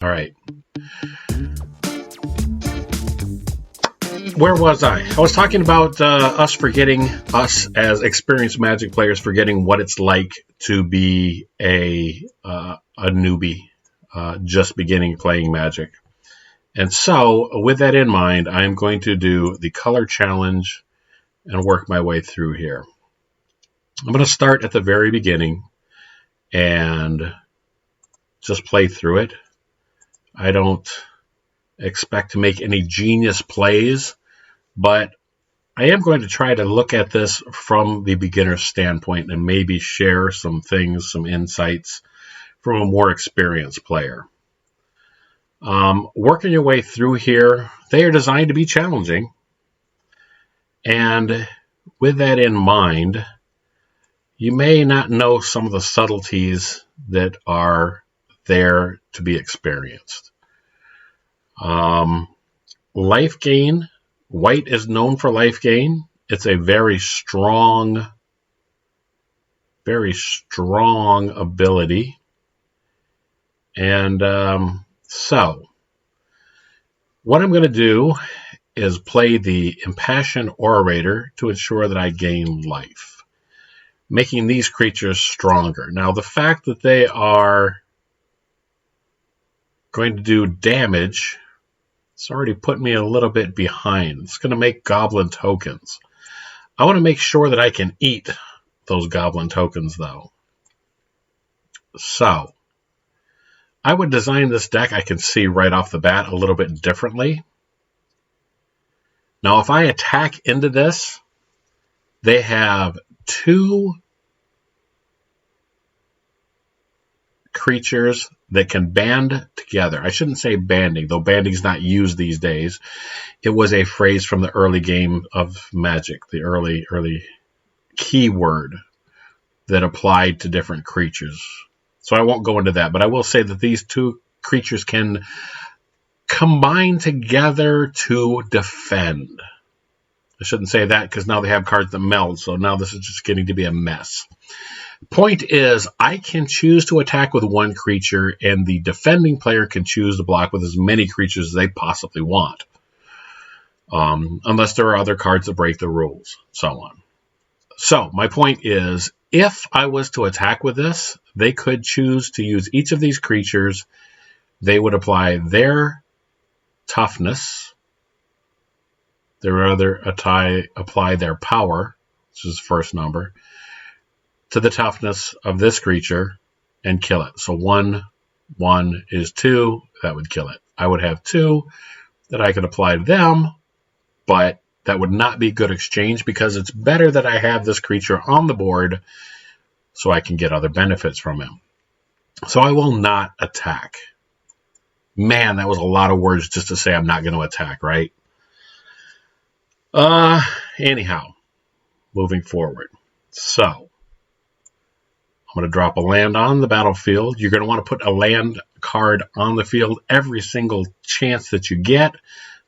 All right. Where was I? I was talking about us as experienced Magic players forgetting what it's like to be a newbie, just beginning playing Magic. And so, with that in mind, I'm going to do the color challenge and work my way through here. I'm going to start at the very beginning and just play through it. I don't expect to make any genius plays, but I am going to try to look at this from the beginner's standpoint and maybe share some things, some insights from a more experienced player. Working your way through here, they are designed to be challenging. And with that in mind, you may not know some of the subtleties that are there to be experienced. Life gain. White is known for life gain. It's a very strong ability. And so, what I'm going to do is play the Impassioned Orator to ensure that I gain life, making these creatures stronger. Now, the fact that they are going to do damage, it's already put me a little bit behind. It's going to make goblin tokens. I want to make sure that I can eat those goblin tokens, though. So, I would design this deck, I can see right off the bat, a little bit differently. Now, if I attack into this, they have 2 creatures that can band together. I shouldn't say banding, though banding's not used these days. It was a phrase from the early game of Magic, the early keyword that applied to different creatures. So I won't go into that, but I will say that these 2 creatures can combine together to defend. I shouldn't say that because now they have cards that meld, so now this is just getting to be a mess. Point is, I can choose to attack with 1 creature, and the defending player can choose to block with as many creatures as they possibly want. Unless there are other cards that break the rules, so on. So, my point is, if I was to attack with this, they could choose to use each of these creatures. They would apply their toughness. They would rather apply their power, which is the first number, to the toughness of this creature and kill it. So 1 is 2, that would kill it. I would have 2 that I could apply to them, but that would not be good exchange because it's better that I have this creature on the board so I can get other benefits from him. So I will not attack. Man, that was a lot of words just to say I'm not going to attack, right? Anyhow, moving forward. So, I'm going to drop a land on the battlefield. You're going to want to put a land card on the field every single chance that you get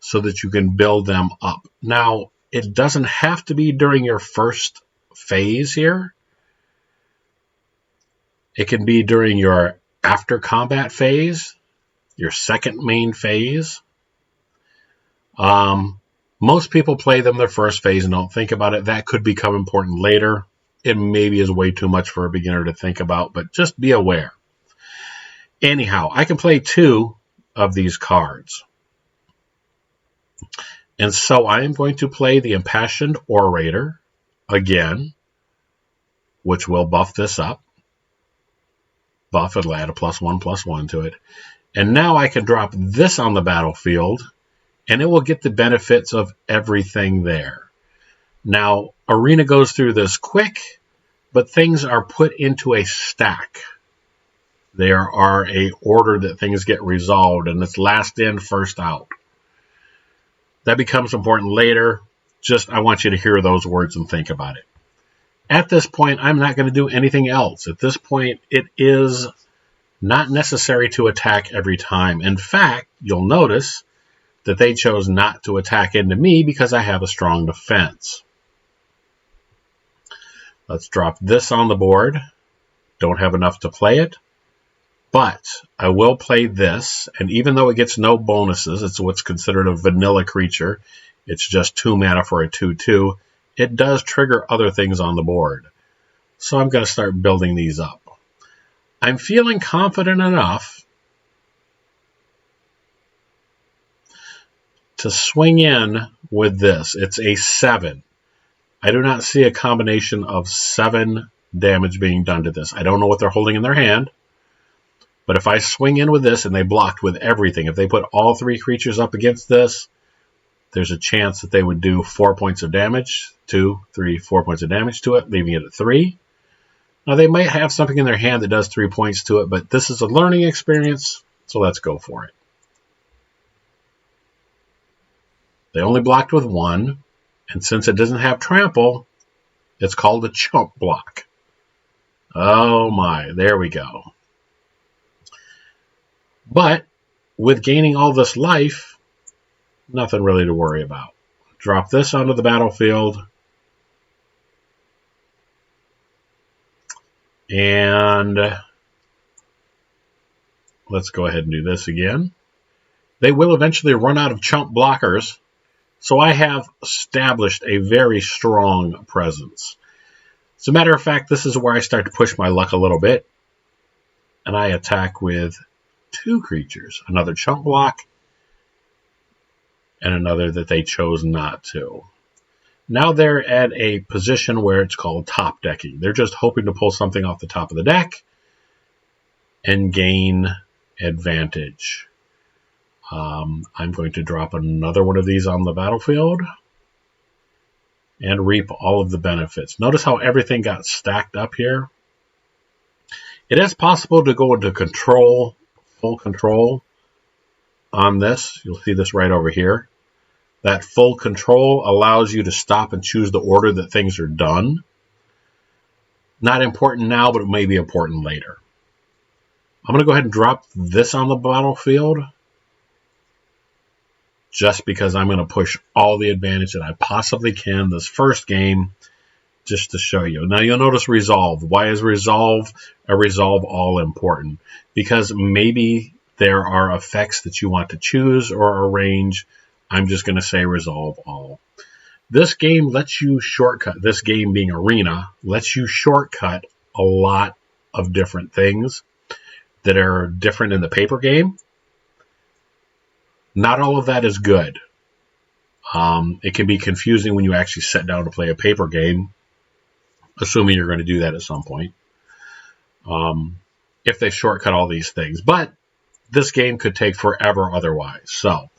so that you can build them up. Now, it doesn't have to be during your first phase here. It can be during your after combat phase, your second main phase. Most people play them their first phase and don't think about it. That could become important later. It maybe is way too much for a beginner to think about, but just be aware. Anyhow, I can play 2 of these cards. And so I am going to play the Impassioned Orator again, which will buff this up. Buff, it'll add a +1/+1 to it. And now I can drop this on the battlefield, and it will get the benefits of everything there. Now, Arena goes through this quick, but things are put into a stack. There are a order that things get resolved, and it's last in, first out. That becomes important later. Just, I want you to hear those words and think about it. At this point, I'm not going to do anything else. At this point, it is not necessary to attack every time. In fact, you'll notice that they chose not to attack into me because I have a strong defense. Let's drop this on the board. Don't have enough to play it. But I will play this, and even though it gets no bonuses, it's what's considered a vanilla creature. It's just 2 mana for a 2/2. It does trigger other things on the board. So I'm going to start building these up. I'm feeling confident enough to swing in with this. It's a 7. I do not see a combination of 7 damage being done to this. I don't know what they're holding in their hand. But if I swing in with this and they blocked with everything, if they put all 3 creatures up against this, there's a chance that they would do 4 points of damage, 2, 3, 4 points of damage to it, leaving it at 3. Now, they might have something in their hand that does 3 points to it, but this is a learning experience, so let's go for it. They only blocked with 1, and since it doesn't have trample, it's called a chump block. Oh my, there we go. But with gaining all this life, nothing really to worry about. Drop this onto the battlefield. And let's go ahead and do this again. They will eventually run out of chump blockers, so I have established a very strong presence. As a matter of fact, this is where I start to push my luck a little bit. And I attack with 2 creatures, another chump block, and another that they chose not to. Now they're at a position where it's called top decking. They're just hoping to pull something off the top of the deck and gain advantage. I'm going to drop another one of these on the battlefield and reap all of the benefits. Notice how everything got stacked up here. It is possible to go into control, full control on this. You'll see this right over here. That full control allows you to stop and choose the order that things are done. Not important now, but it may be important later. I'm going to go ahead and drop this on the battlefield just because I'm going to push all the advantage that I possibly can this first game just to show you. Now you'll notice resolve. Why is resolve all important? Because maybe there are effects that you want to choose or arrange. I'm just going to say resolve all. This game lets you shortcut, this game being Arena, lets you shortcut a lot of different things that are different in the paper game. Not all of that is good. It can be confusing when you actually sit down to play a paper game, assuming you're going to do that at some point, if they shortcut all these things. But this game could take forever otherwise. So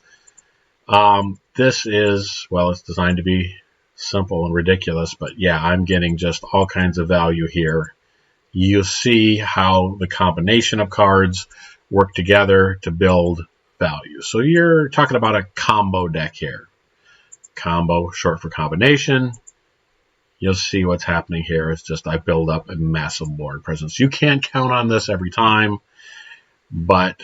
this is, well, it's designed to be simple and ridiculous, but yeah, I'm getting just all kinds of value here. You see how the combination of cards work together to build value. So you're talking about a combo deck here. Combo, short for combination. You'll see what's happening here. It's just I build up a massive board presence. You can't count on this every time, but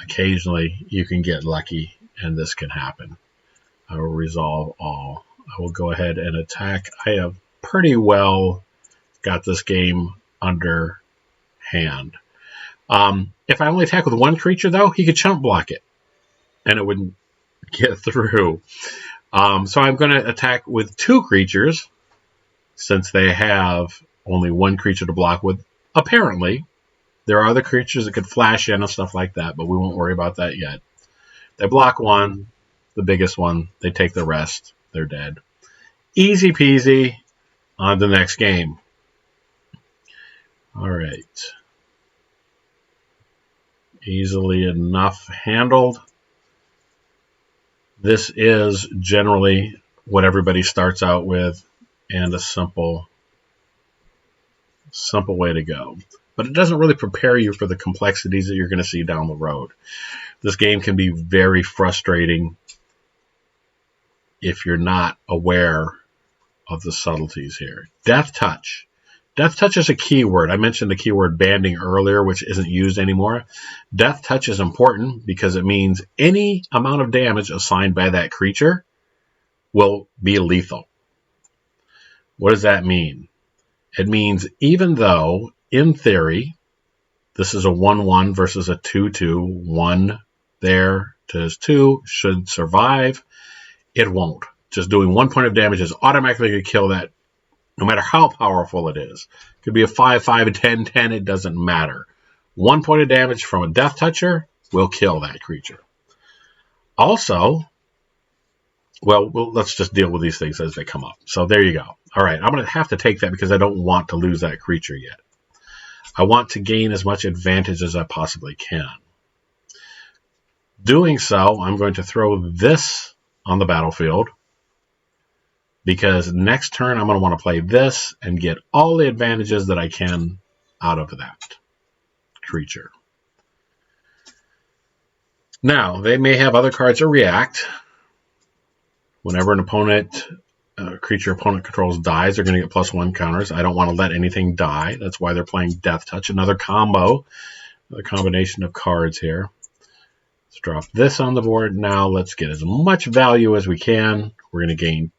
occasionally you can get lucky and this can happen. I will resolve all. I will go ahead and attack. I have pretty well got this game under hand. If I only attack with 1 creature, though, he could chump block it, and it wouldn't get through. So I'm going to attack with 2 creatures, since they have only 1 creature to block with. Apparently, there are other creatures that could flash in and stuff like that, but we won't worry about that yet. They block 1, the biggest one. They take the rest. They're dead. Easy peasy. On to the next game. All right. Easily enough handled. This is generally what everybody starts out with, and a simple way to go. But it doesn't really prepare you for the complexities that you're going to see down the road. This game can be very frustrating if you're not aware of the subtleties here. Death Touch. Death Touch is a keyword. I mentioned the keyword banding earlier, which isn't used anymore. Death Touch is important because it means any amount of damage assigned by that creature will be lethal. What does that mean? It means even though, in theory, This is a 1/1 versus a 2/2. 1 there to his 2 should survive. It won't. Just doing 1 point of damage is automatically going to kill that, no matter how powerful it is. It could be a 5/5, a 10/10, it doesn't matter. 1 point of damage from a Death Toucher will kill that creature. Also, well, let's just deal with these things as they come up. So there you go. All right, I'm going to have to take that because I don't want to lose that creature yet. I want to gain as much advantage as I possibly can. Doing so, I'm going to throw this on the battlefield, because next turn I'm going to want to play this and get all the advantages that I can out of that creature. Now, they may have other cards that react. Whenever an creature opponent controls dies, they're going to get +1 counters. I don't want to let anything die. That's why they're playing Death Touch. Another combo, another combination of cards here. Let's drop this on the board now. Let's get as much value as we can. We're going to gain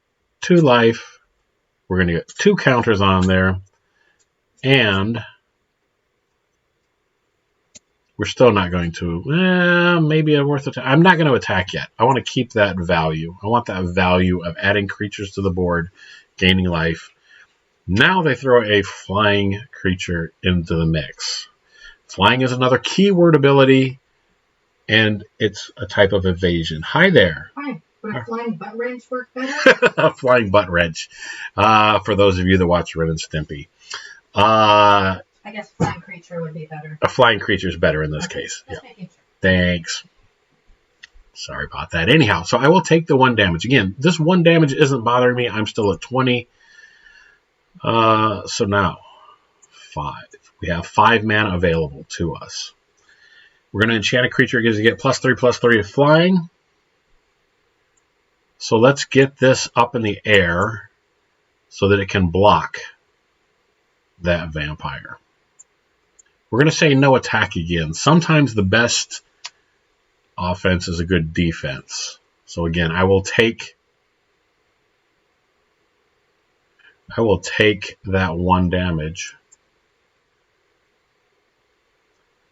2 life. We're going to get 2 counters on there. And we're still not going to, maybe worth it. I'm not going to attack yet. I want to keep that value. I want that value of adding creatures to the board, gaining life. Now they throw a flying creature into the mix. Flying is another keyword ability, and it's a type of evasion. Hi there. Hi. Would a flying butt wrench work better? A flying butt wrench. For those of you that watch Ren and Stimpy. I guess flying creature would be better. A flying creature is better in this case. Just Yeah. making sure. Thanks. Sorry about that. Anyhow, so I will take the 1 damage. Again, this 1 damage isn't bothering me. I'm still at 20. So now, 5. We have 5 mana available to us. We're going to enchant a creature. It gives you get +3/+3 of flying. So let's get this up in the air so that it can block that vampire. We're going to say no attack again. Sometimes the best offense is a good defense. So again, I will take that 1 damage.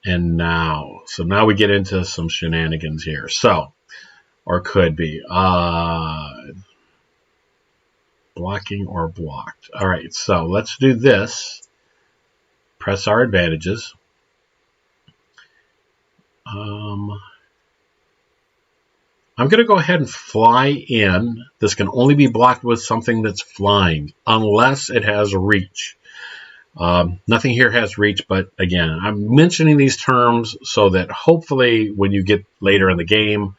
And now we get into some shenanigans here. So, or could be blocking or blocked. All right, so let's do this. Press our advantages. I'm going to go ahead and fly in. This can only be blocked with something that's flying, unless it has reach. Nothing here has reach, but again, I'm mentioning these terms so that hopefully when you get later in the game,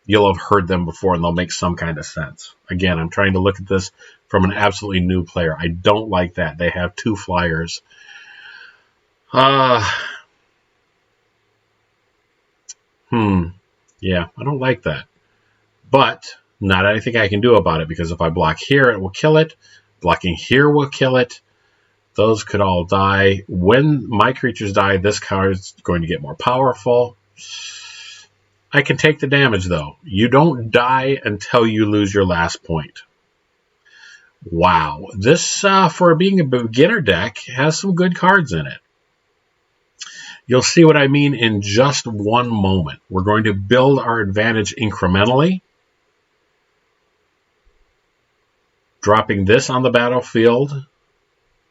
you'll have heard them before and they'll make some kind of sense. Again, I'm trying to look at this from an absolutely new player. I don't like that. They have 2 flyers. Yeah, I don't like that. But not anything I can do about it, because if I block here, it will kill it. Blocking here will kill it. Those could all die. When my creatures die, this card is going to get more powerful. I can take the damage, though. You don't die until you lose your last point. Wow. This, for being a beginner deck, has some good cards in it. You'll see what I mean in just one moment. We're going to build our advantage incrementally. Dropping this on the battlefield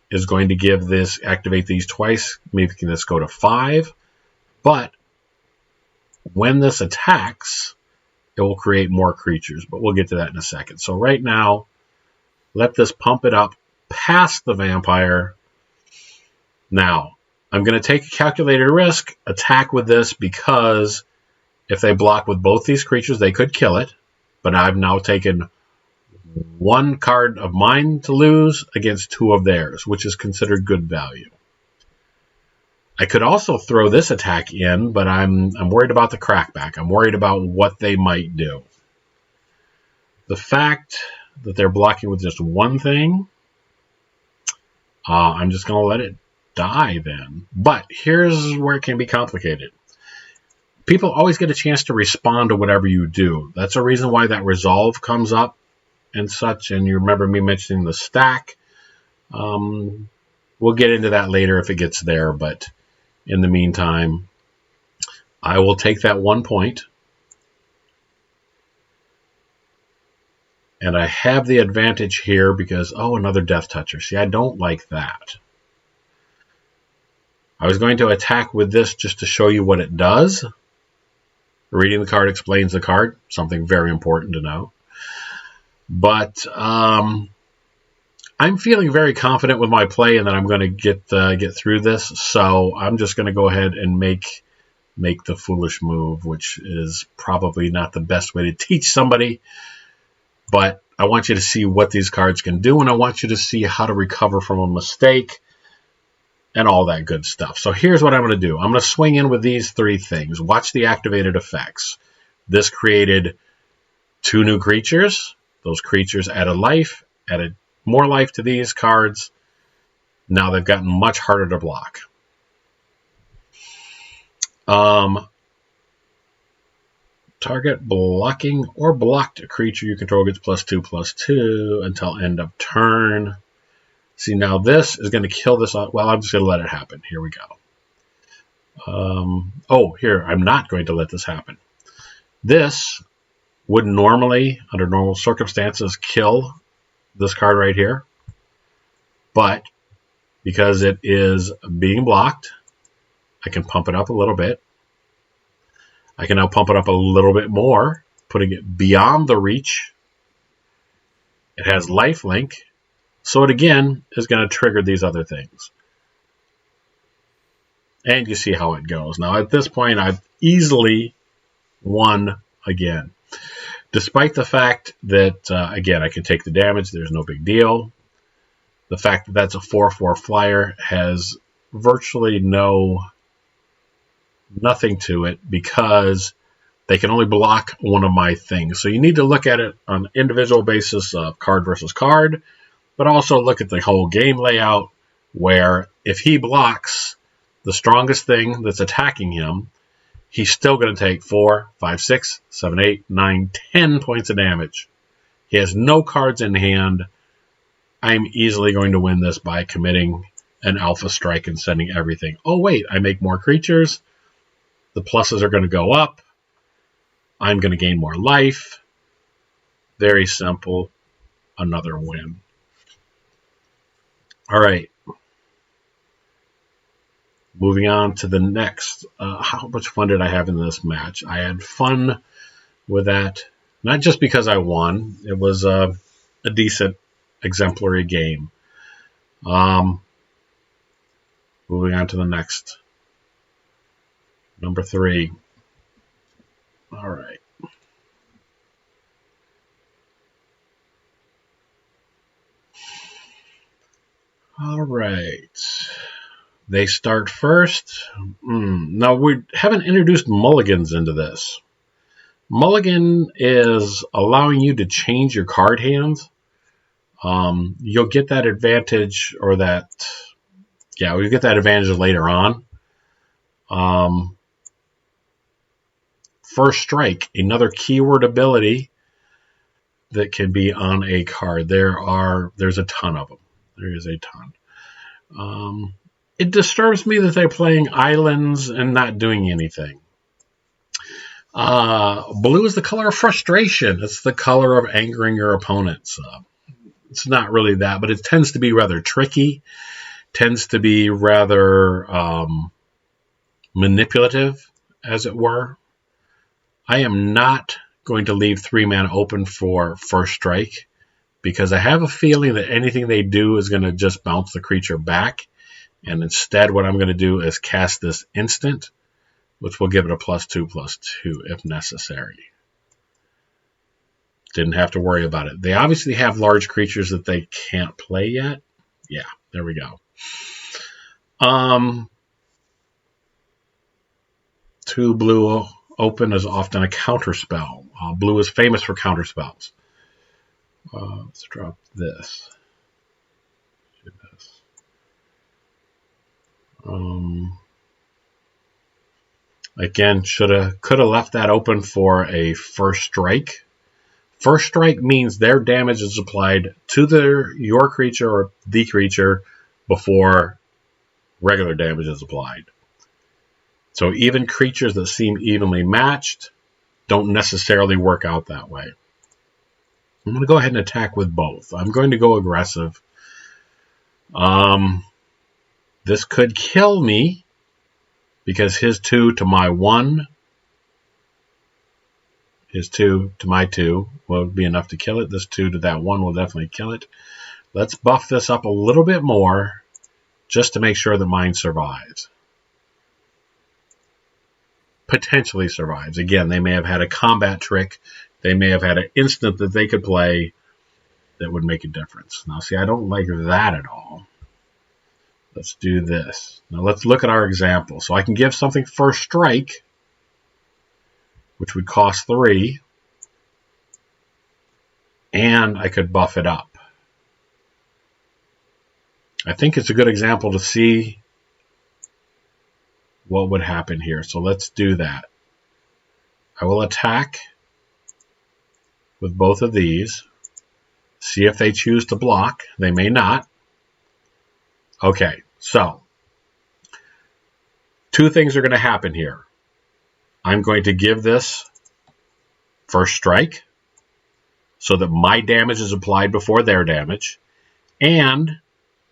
is going to give this, activate these twice, making this go to 5. But when this attacks, it will create more creatures. But we'll get to that in a second. So right now, let this pump it up past the vampire. Now, I'm going to take a calculated risk, attack with this, because if they block with both these creatures, they could kill it. But I've now taken 1 card of mine to lose against 2 of theirs, which is considered good value. I could also throw this attack in, but I'm worried about the crackback. I'm worried about what they might do. The fact that they're blocking with just 1 thing, I'm just going to let it die then. But here's where it can be complicated. People always get a chance to respond to whatever you do. That's a reason why that resolve comes up and such. And you remember me mentioning the stack. We'll get into that later if it gets there. But In the meantime, I will take that 1 point. And I have the advantage here because, oh, another Death Toucher. See, I don't like that. I was going to attack with this just to show you what it does. Reading the card explains the card, something very important to know. But I'm feeling very confident with my play and that I'm going to get through this. So I'm just going to go ahead and make the foolish move, which is probably not the best way to teach somebody. But I want you to see what these cards can do, and I want you to see how to recover from a mistake and all that good stuff. So here's what I'm going to do. I'm going to swing in with these 3 things. Watch the activated effects. This created 2 new creatures. Those creatures added life, added more life to these cards. Now they've gotten much harder to block. Target blocking or blocked creature you control gets +2/+2 until end of turn. See, now this is going to kill this. Well, I'm just going to let it happen. Here we go. Here, I'm not going to let this happen. This would normally, under normal circumstances, kill this card right here. But because it is being blocked, I can pump it up a little bit. I can now pump it up a little bit more, putting it beyond the reach. It has lifelink, so it again is going to trigger these other things. And you see how it goes. Now at this point, I've easily won again. Despite the fact that, again, I can take the damage, there's no big deal. The fact that that's a 4/4 flyer has virtually nothing to it because they can only block one of my things. So you need to look at it on an individual basis of card versus card, but also look at the whole game layout where if he blocks the strongest thing that's attacking him, he's still going to take 4, 5, 6, 7, 8, 9, 10 points of damage. He has no cards in hand. I'm easily going to win this by committing an alpha strike and sending everything. Oh, wait, I make more creatures. The pluses are going to go up. I'm going to gain more life. Very simple. Another win. All right. Moving on to the next. How much fun did I have in this match? I had fun with that. Not just because I won. It was a decent, exemplary game. Moving on to the next. Number 3. All right. All right. They start first. Now, we haven't introduced mulligans into this. Mulligan is allowing you to change your card hands. You'll get that advantage or that... Yeah, we'll get that advantage later on. First Strike, another keyword ability that can be on a card. There's a ton of them. There is a ton. It disturbs me that they're playing islands and not doing anything. Blue is the color of frustration. It's the color of angering your opponents. It's not really that, but it tends to be rather tricky. Tends to be rather manipulative, as it were. I am not going to leave 3 mana open for First Strike because I have a feeling that anything they do is going to just bounce the creature back. And instead, what I'm going to do is cast this instant, which will give it a +2/+2 if necessary. Didn't have to worry about it. They obviously have large creatures that they can't play yet. Yeah, there we go. 2 blue open is often a counterspell. Blue is famous for counterspells. Let's drop this. Again, could have left that open for a First Strike. First Strike means their damage is applied to your creature or the creature before regular damage is applied. So even creatures that seem evenly matched don't necessarily work out that way. I'm going to go ahead and attack with both. I'm going to go aggressive. This could kill me because his 2 to my 1, his 2 to my 2 will be enough to kill it. This 2 to that 1 will definitely kill it. Let's buff this up a little bit more just to make sure that mine survives. Potentially survives. Again, they may have had a combat trick. They may have had an instant that they could play that would make a difference. Now, see, I don't like that at all. Let's do this. Now, let's look at our example. So I can give something first strike, which would cost 3, and I could buff it up. I think it's a good example to see what would happen here. So let's do that. I will attack with both of these. See if they choose to block. They may not. Okay, so 2 things are going to happen here. I'm going to give this first strike so that my damage is applied before their damage, and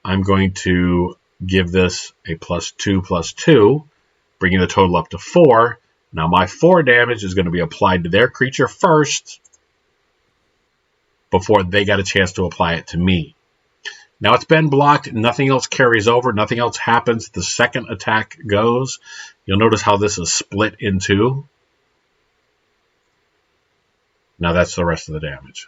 I'm going to give this a +2/+2, bringing the total up to 4. Now my 4 damage is going to be applied to their creature first before they got a chance to apply it to me. Now it's been blocked, nothing else carries over, nothing else happens. The second attack goes. You'll notice how this is split in 2. Now that's the rest of the damage.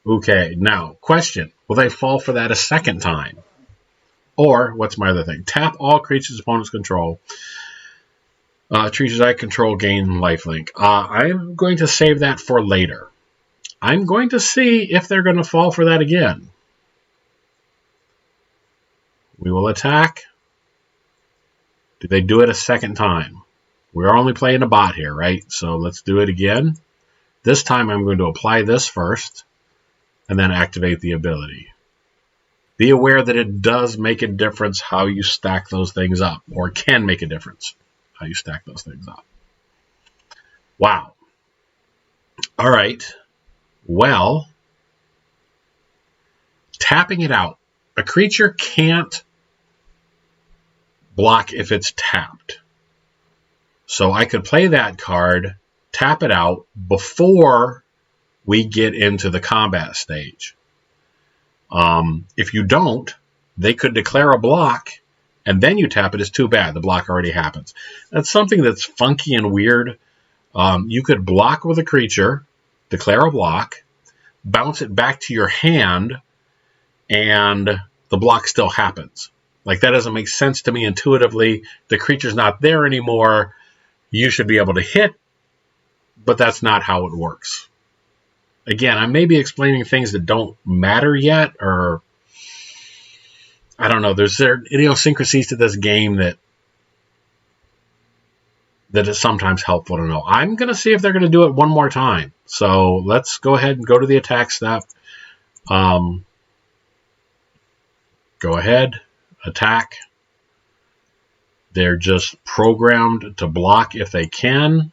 Okay, now, question. Will they fall for that a second time? Or, what's my other thing? Tap all creatures opponents control. Creatures I control gain lifelink. I'm going to save that for later. I'm going to see if they're going to fall for that again. We will attack. Do they do it a second time? We're only playing a bot here, right? So let's do it again. This time I'm going to apply this first and then activate the ability. Be aware that it does make a difference how you stack those things up, or can make a difference how you stack those things up. Wow. All right. Well, tapping it out. A creature can't block if it's tapped. So I could play that card, tap it out before we get into the combat stage. If you don't, they could declare a block, and then you tap it. It's too bad. The block already happens. That's something that's funky and weird. You could block with a creature, declare a block, bounce it back to your hand, and the block still happens. Like, that doesn't make sense to me intuitively. The creature's not there anymore. You should be able to hit, but that's not how it works. Again, I may be explaining things that don't matter yet, or I don't know. There's idiosyncrasies to this game that is sometimes helpful to know. I'm going to see if they're going to do it one more time. So let's go ahead and go to the attack step. Go ahead, attack. They're just programmed to block if they can.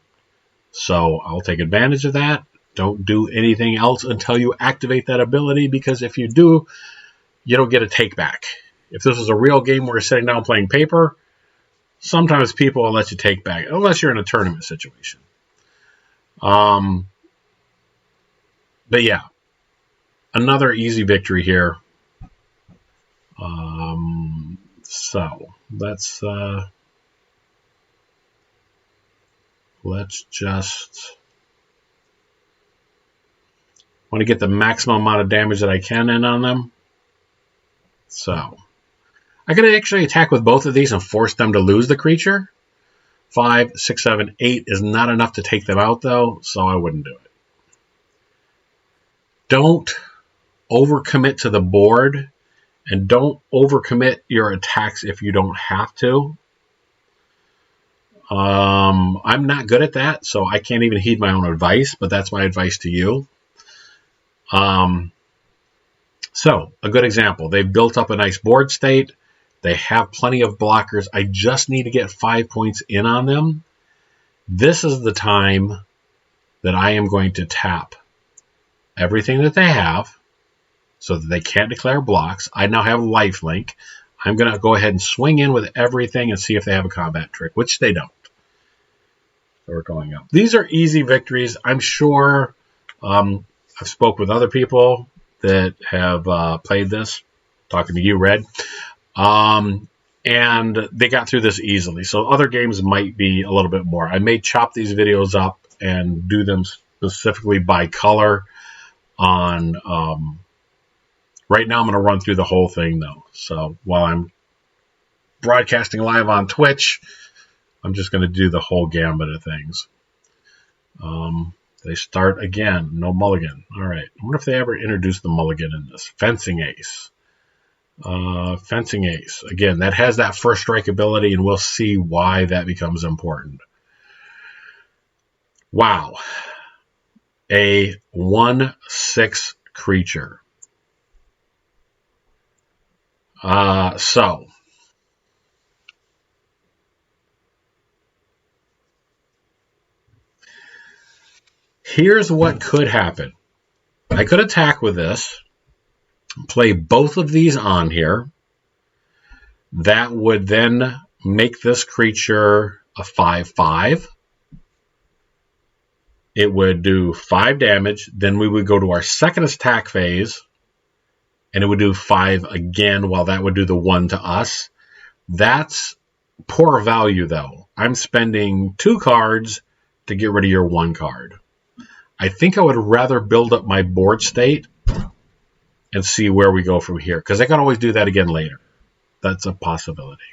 So I'll take advantage of that. Don't do anything else until you activate that ability, because if you do, you don't get a take back. If this is a real game where you're sitting down playing paper, sometimes people will let you take back, unless you're in a tournament situation. But yeah, another easy victory here. So let's just want to get the maximum amount of damage that I can in on them. So I could actually attack with both of these and force them to lose the creature. 5, 6, 7, 8 is not enough to take them out, though, so I wouldn't do it. Don't overcommit to the board, and don't overcommit your attacks if you don't have to. I'm not good at that, so I can't even heed my own advice, but that's my advice to you. So, a good example. They've built up a nice board state. They have plenty of blockers. I just need to get 5 points in on them. This is the time that I am going to tap everything that they have so that they can't declare blocks. I now have lifelink. I'm going to go ahead and swing in with everything and see if they have a combat trick, which they don't. So we're going up. These are easy victories. I'm sure I've spoke with other people that have played this, talking to you, Red, and they got through this easily. So other games might be a little bit more. I may chop these videos up and do them specifically by color on... right now I'm going to run through the whole thing, though. So while I'm broadcasting live on Twitch, I'm just going to do the whole gambit of things. They start again. No mulligan. All right. I wonder if they ever introduced the mulligan in this. Fencing Ace. Fencing Ace. Again, that has that first strike ability, and we'll see why that becomes important. Wow. A 1/6 creature. So here's what could happen. I could attack with this, play both of these on here. That would then make this creature a 5/5. It would do 5 damage. Then we would go to our second attack phase, and it would do 5 again, while that would do the 1 to us. That's poor value, though. I'm spending 2 cards to get rid of your 1 card. I think I would rather build up my board state and see where we go from here, because I can always do that again later. That's a possibility.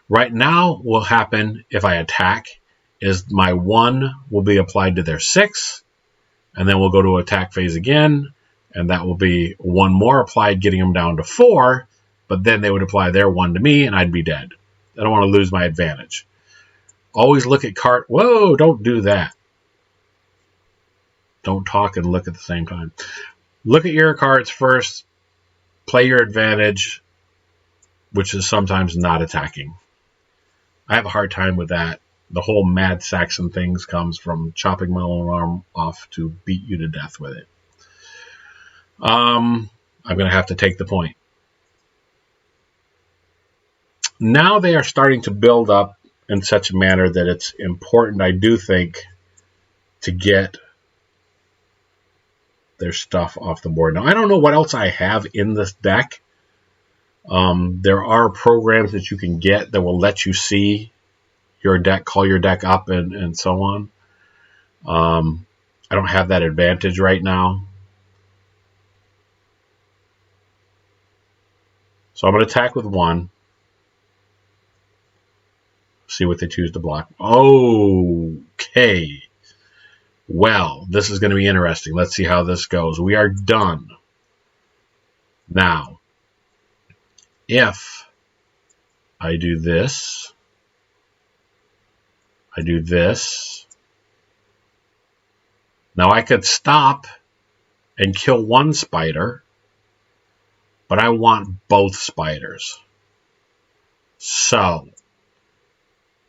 Right now, what will happen if I attack is my 1 will be applied to their 6, and then we'll go to attack phase again, and that will be 1 more applied, getting them down to 4, but then they would apply their 1 to me, and I'd be dead. I don't want to lose my advantage. Always look at card... Whoa, don't do that. Don't talk and look at the same time. Look at your cards first, play your advantage, which is sometimes not attacking. I have a hard time with that. The whole Mad Saxon things comes from chopping my own arm off to beat you to death with it. I'm going to have to take the point. Now they are starting to build up in such a manner that it's important, I do think, to get their stuff off the board. Now, I don't know what else I have in this deck. There are programs that you can get that will let you see your deck, call your deck up, and so on. I don't have that advantage right now. So I'm going to attack with 1. See what they choose to block. Okay. Well, this is going to be interesting. Let's see how this goes. We are done. Now, if I do this, I do this. Now I could stop and kill 1 spider, but I want both spiders. So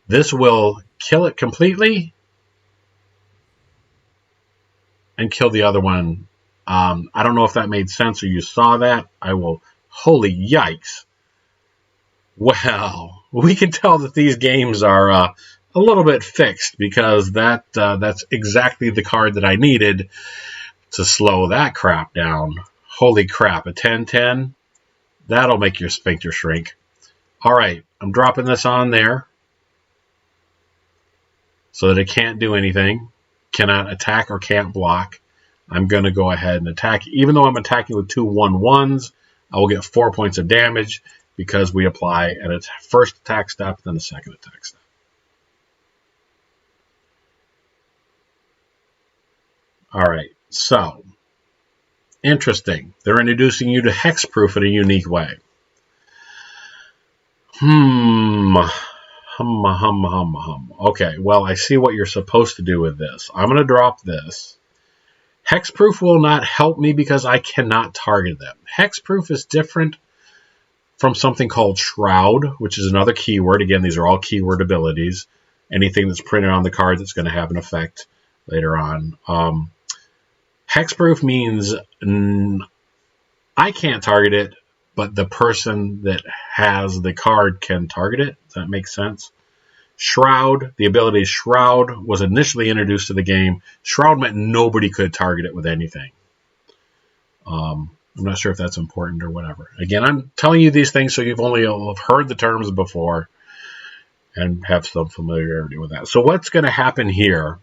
this will kill it completely and kill the other one. I don't know if that made sense or you saw that. I will... Holy yikes. Well, we can tell that these games are a little bit fixed, because that's exactly the card that I needed to slow that crap down. Holy crap, a 10-10? That'll make your sphincter shrink. All right, I'm dropping this on there so that it can't do anything, cannot attack or can't block. I'm going to go ahead and attack. Even though I'm attacking with 2 1/1s, I will get 4 points of damage because we apply a first attack step, then a second attack step. All right, so interesting. They're introducing you to hexproof in a unique way. Okay, well, I see what you're supposed to do with this. I'm going to drop this. Hexproof will not help me because I cannot target them. Hexproof is different from something called Shroud, which is another keyword. Again, these are all keyword abilities. Anything that's printed on the card that's going to have an effect later on. Hexproof means I can't target it, but the person that has the card can target it. Does that make sense? Shroud, the ability Shroud was initially introduced to the game. Shroud meant nobody could target it with anything. I'm not sure if that's important or whatever. Again, I'm telling you these things so you've only heard the terms before and have some familiarity with that. So what's going to happen here,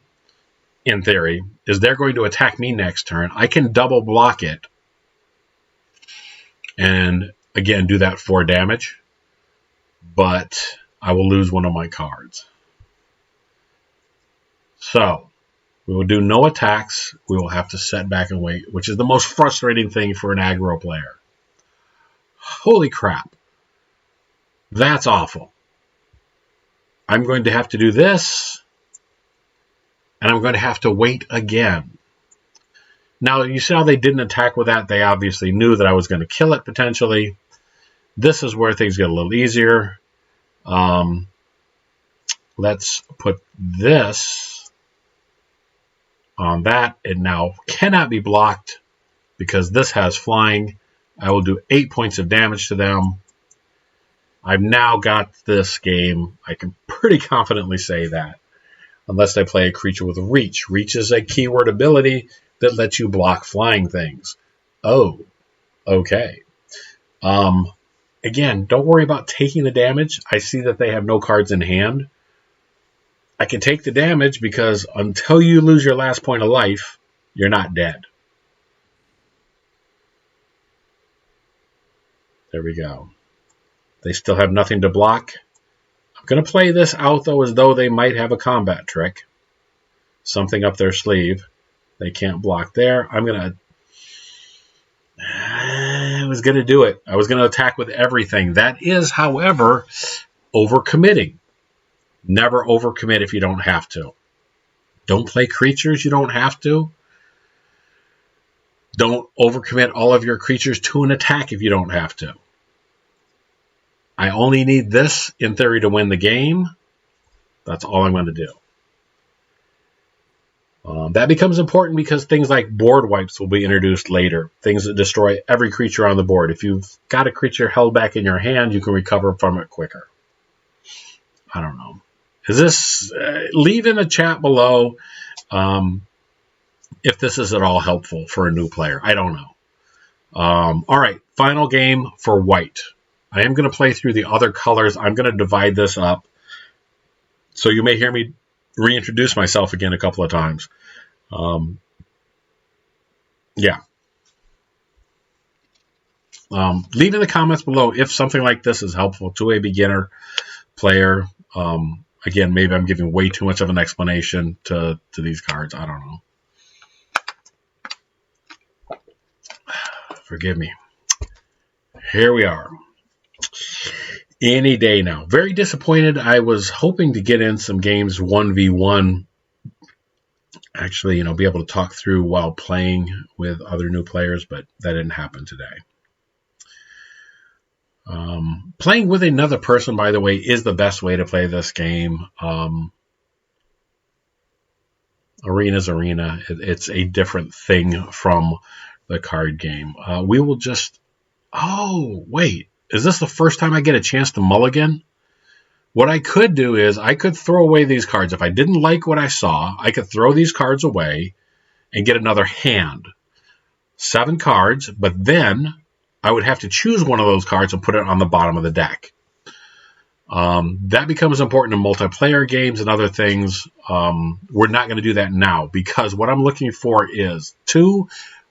in theory, is they're going to attack me next turn. I can double block it and, again, do that 4 damage, but I will lose one of my cards. So we will do no attacks. We will have to set back and wait, which is the most frustrating thing for an aggro player. Holy crap. That's awful. I'm going to have to do this, and I'm going to have to wait again. Now, you see how they didn't attack with that? They obviously knew that I was going to kill it potentially. This is where things get a little easier. Let's put this on that. It now cannot be blocked because this has flying. I will do 8 points of damage to them. I've now got this game. I can pretty confidently say that. Unless I play a creature with reach. Reach is a keyword ability that lets you block flying things. Oh, okay. Again, don't worry about taking the damage. I see that they have no cards in hand. I can take the damage because until you lose your last point of life, you're not dead. There we go. They still have nothing to block. I'm going to play this out, though, as though they might have a combat trick. Something up their sleeve. They can't block there. I was going to do it. I was going to attack with everything. That is, however, overcommitting. Never overcommit if you don't have to. Don't play creatures you don't have to. Don't overcommit all of your creatures to an attack if you don't have to. I only need this, in theory, to win the game. That's all I'm going to do. That becomes important because things like board wipes will be introduced later. Things that destroy every creature on the board. If you've got a creature held back in your hand, you can recover from it quicker. I don't know. Is this... leave in the chat below if this is at all helpful for a new player. I don't know. All right, final game for white. I am going to play through the other colors. I'm going to divide this up. So you may hear me reintroduce myself again a couple of times. Yeah. Leave in the comments below if something like this is helpful to a beginner player. Again, maybe I'm giving way too much of an explanation to these cards. I don't know. Forgive me. Here we are. Any day now. Very disappointed. I was hoping to get in some games 1v1. Actually, be able to talk through while playing with other new players, but that didn't happen today. Playing with another person, by the way, is the best way to play this game. Arena's Arena. It's a different thing from the card game. We will just... Oh, wait. Is this the first time I get a chance to mulligan? What I could do is I could throw away these cards. If I didn't like what I saw, I could throw these cards away and get another hand. 7 cards, but then I would have to choose one of those cards and put it on the bottom of the deck. That becomes important in multiplayer games and other things. We're not going to do that now because what I'm looking for is 2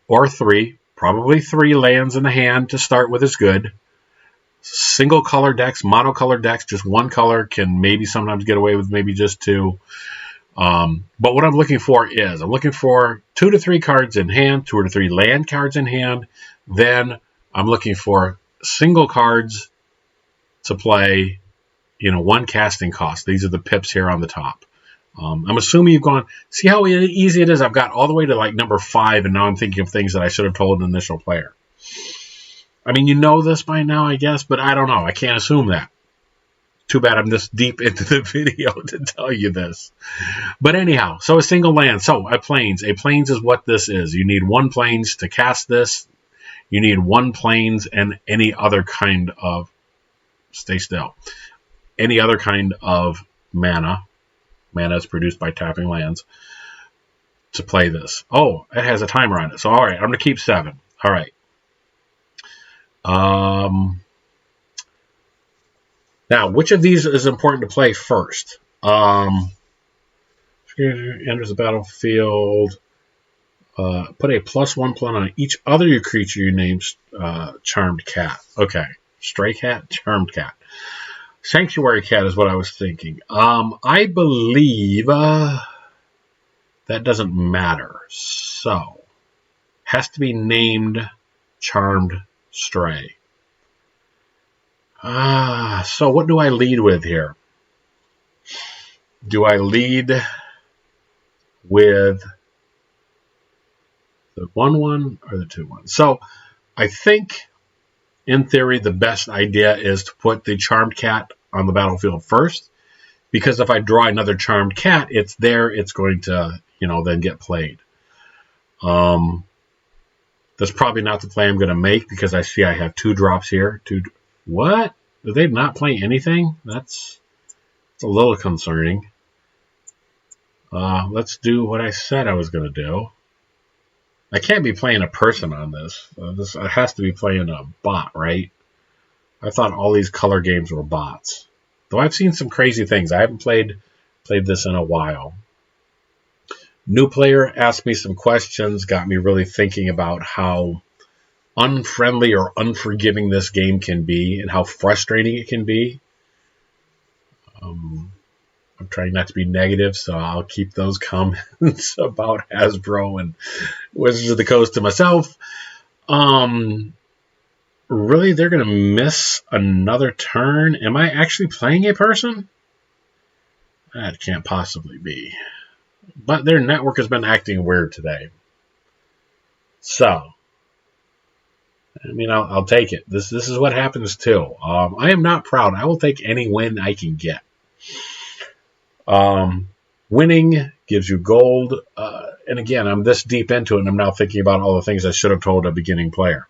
or 3, probably 3 lands in the hand to start with is good. Single color decks, monocolor decks, just one color can maybe sometimes get away with maybe just 2. But what I'm looking for is I'm looking for 2 to 3 cards in hand, 2 or 3 land cards in hand. Then I'm looking for single cards to play, 1 casting cost. These are the pips here on the top. I'm assuming you've gone, see how easy it is? I've got all the way to like number 5, and now I'm thinking of things that I should have told an initial player. I mean, you know this by now, I guess, but I don't know. I can't assume that. Too bad I'm this deep into the video to tell you this. But anyhow, so a single land. So a plains. A plains is what this is. You need 1 plains to cast this. You need 1 plains and any other kind of, stay still, any other kind of mana. Mana is produced by tapping lands to play this. Oh, it has a timer on it. So, all right, I'm going to keep 7. All right. Now, which of these is important to play first? Enters the battlefield. Put a +1 plant on each other creature you name Charmed Cat. Okay. Stray Cat, Charmed Cat. Sanctuary Cat is what I was thinking. I believe that doesn't matter. So, has to be named Charmed Stray. So what do I lead with here? Do I lead with the 1/1 or the 2/1? So I think, in theory, the best idea is to put the Charmed Cat on the battlefield first, because if I draw another Charmed Cat, it's there, it's going to, then get played. That's probably not the play I'm going to make, because I see I have 2 drops here. What? Did they not play anything? That's a little concerning. Let's do what I said I was going to do. I can't be playing a person on this. This has to be playing a bot, right? I thought all these color games were bots. Though I've seen some crazy things. I haven't played this in a while. New player asked me some questions, got me really thinking about how unfriendly or unforgiving this game can be and how frustrating it can be. I'm trying not to be negative, so I'll keep those comments about Hasbro and Wizards of the Coast to myself. Really, they're going to miss another turn? Am I actually playing a person? That can't possibly be. But their network has been acting weird today. So, I mean, I'll take it. This is what happens too. I am not proud. I will take any win I can get. Winning gives you gold. And again, I'm this deep into it, and I'm now thinking about all the things I should have told a beginning player.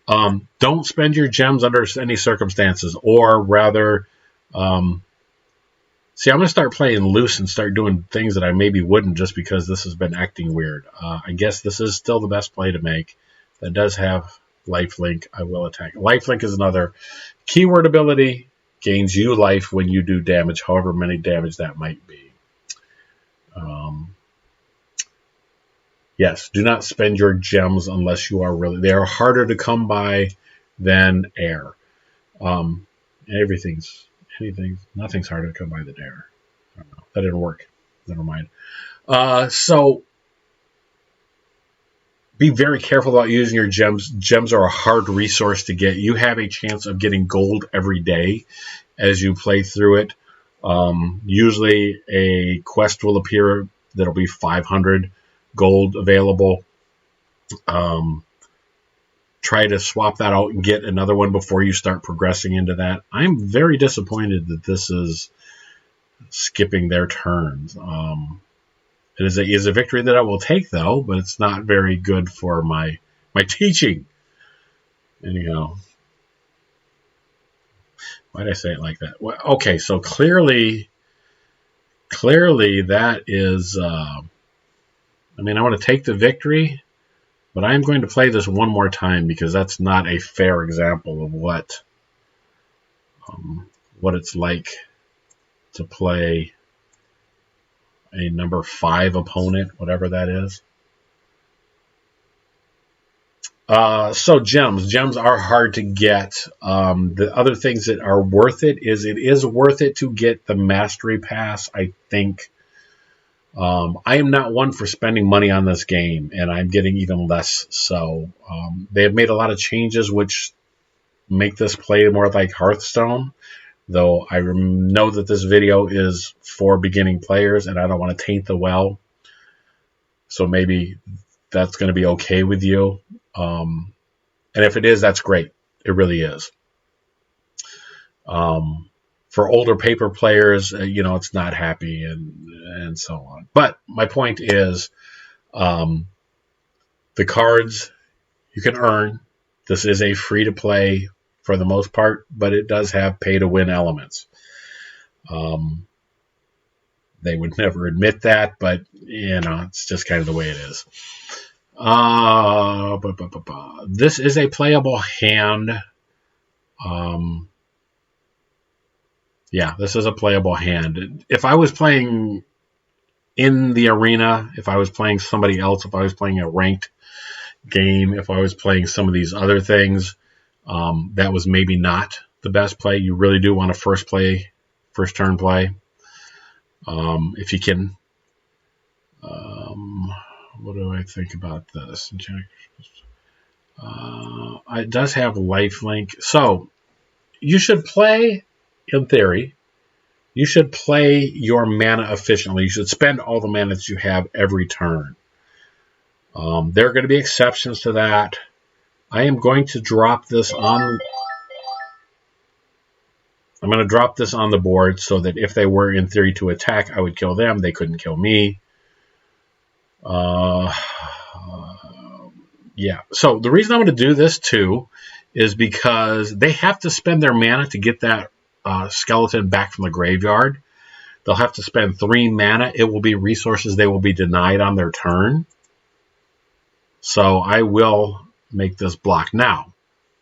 Don't spend your gems under any circumstances, or rather, see, I'm going to start playing loose and start doing things that I maybe wouldn't, just because this has been acting weird. I guess this is still the best play to make. That does have lifelink. I will attack. Lifelink is another keyword ability. Gains you life when you do damage, however many damage that might be. Yes, do not spend your gems unless you are really... They are harder to come by than air. Nothing's harder to come by than air. I don't know. That didn't work. Never mind. So, be very careful about using your gems. Gems are a hard resource to get. You have a chance of getting gold every day as you play through it. Usually a quest will appear that'll be 500 gold available. Try to swap that out and get another one before you start progressing into that. I'm very disappointed that this is skipping their turns. It is a victory that I will take, though, but it's not very good for my teaching. Anyhow, why did I say it like that? Well, okay, so clearly that is... I mean, I want to take the victory, but I'm going to play this one more time, because that's not a fair example of what it's like to play a number 5 opponent, whatever that is. So gems. Gems are hard to get. The other things that are worth it is worth it to get the Mastery Pass, I think. I am not one for spending money on this game, and I'm getting even less so. They have made a lot of changes which make this play more like Hearthstone, though I know that this video is for beginning players, and I don't want to taint the well. So maybe that's going to be okay with you. And if it is, that's great. It really is. For older paper players, it's not happy and so on. But my point is, the cards you can earn. This is a free-to-play for the most part, but it does have pay-to-win elements. They would never admit that, but, it's just kind of the way it is. This is a playable hand. Yeah, this is a playable hand. If I was playing in the arena, if I was playing somebody else, if I was playing a ranked game, if I was playing some of these other things, that was maybe not the best play. You really do want to first turn play. If you can. What do I think about this? It does have lifelink. So, you should play, in theory, you should play your mana efficiently. You should spend all the mana that you have every turn. There are going to be exceptions to that. I am going to drop this on... I'm going to drop this on the board so that if they were, in theory, to attack, I would kill them. They couldn't kill me. Yeah. So the reason I'm going to do this, too, is because they have to spend their mana to get that skeleton back from the graveyard. They'll have to spend 3 mana. It will be resources they will be denied on their turn. So I will make this block. Now,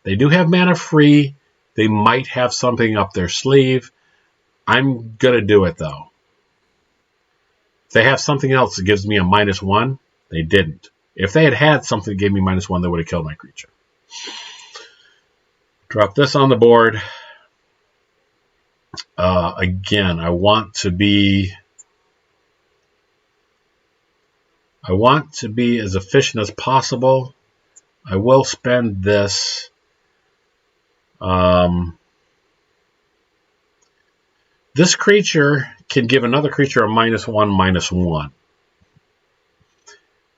they do have mana free. They might have something up their sleeve. I'm going to do it, though. If they have something else that gives me a -1, they didn't. If they had something that gave me -1, they would have killed my creature. Drop this on the board. Again, I want to be as efficient as possible. I will spend this. This creature can give another creature a -1/-1.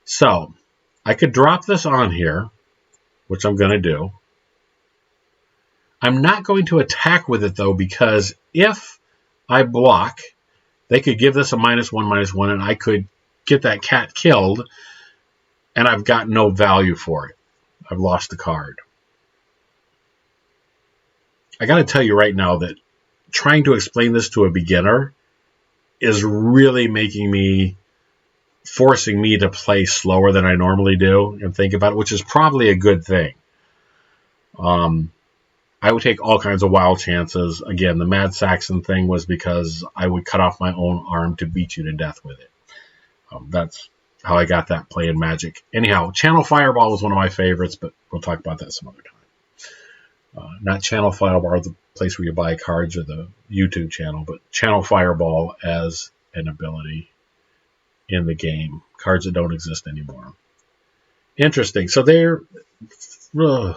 So, I could drop this on here, which I'm going to do. I'm not going to attack with it, though, because if I block, they could give this a -1/-1, and I could get that cat killed, and I've got no value for it. I've lost the card. I got to tell you right now that trying to explain this to a beginner is really forcing me to play slower than I normally do and think about it, which is probably a good thing. I would take all kinds of wild chances. Again, the Mad Saxon thing was because I would cut off my own arm to beat you to death with it. That's how I got that play in Magic. Anyhow, Channel Fireball was one of my favorites, but we'll talk about that some other time. Not Channel Fireball, the place where you buy cards, or the YouTube channel, but Channel Fireball as an ability in the game. Cards that don't exist anymore. Interesting. So they were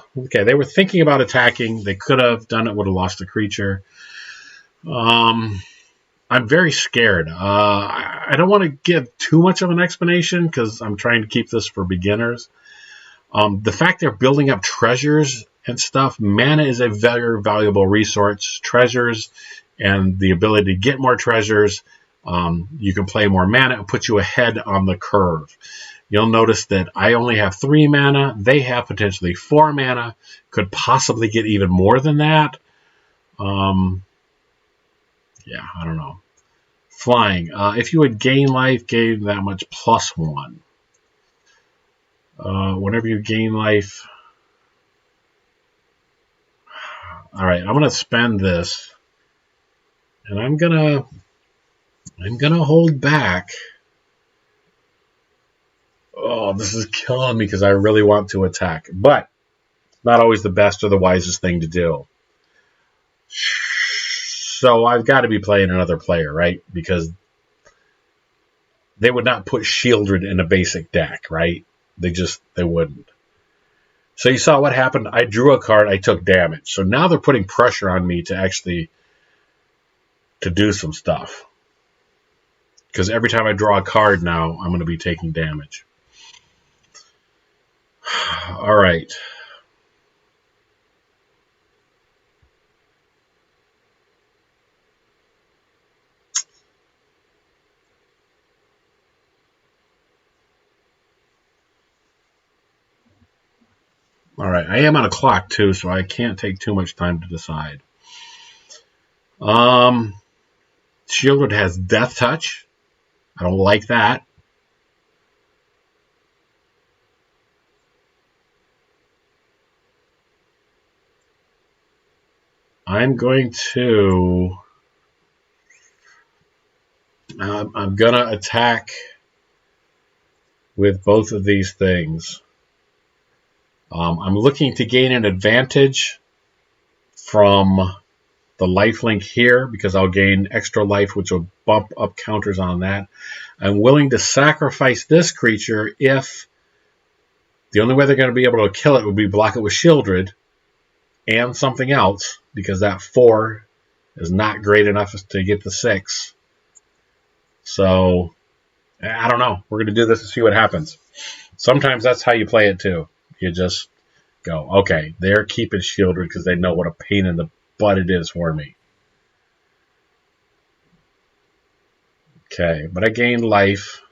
thinking about attacking. They could have done it, would have lost the creature. I'm very scared. I don't want to give too much of an explanation because I'm trying to keep this for beginners. The fact they're building up treasures and stuff, mana is a very valuable resource. Treasures and the ability to get more treasures, you can play more mana and put you ahead on the curve. You'll notice that I only have 3 mana. They have potentially 4 mana. Could possibly get even more than that. Yeah, I don't know. Flying. If you would gain life, gain that much +1. Whenever you gain life... Alright, I'm going to spend this. And I'm going to hold back. Oh, this is killing me because I really want to attack. But not always the best or the wisest thing to do. So I've got to be playing another player, right? Because they would not put Shieldred in a basic deck, right? They wouldn't. So you saw what happened. I drew a card. I took damage. So now they're putting pressure on me to do some stuff. Because every time I draw a card now, I'm going to be taking damage. All right. All right, I am on a clock too, so I can't take too much time to decide. Shieldred has Death Touch. I don't like that. I'm going to attack with both of these things. I'm looking to gain an advantage from the lifelink here because I'll gain extra life, which will bump up counters on that. I'm willing to sacrifice this creature if the only way they're going to be able to kill it would be block it with Shieldred and something else, because that 4 is not great enough to get the 6. So, I don't know. We're going to do this and see what happens. Sometimes that's how you play it too. You just go, okay, they're keeping Shieldred because they know what a pain in the butt it is for me. Okay, but I gained life.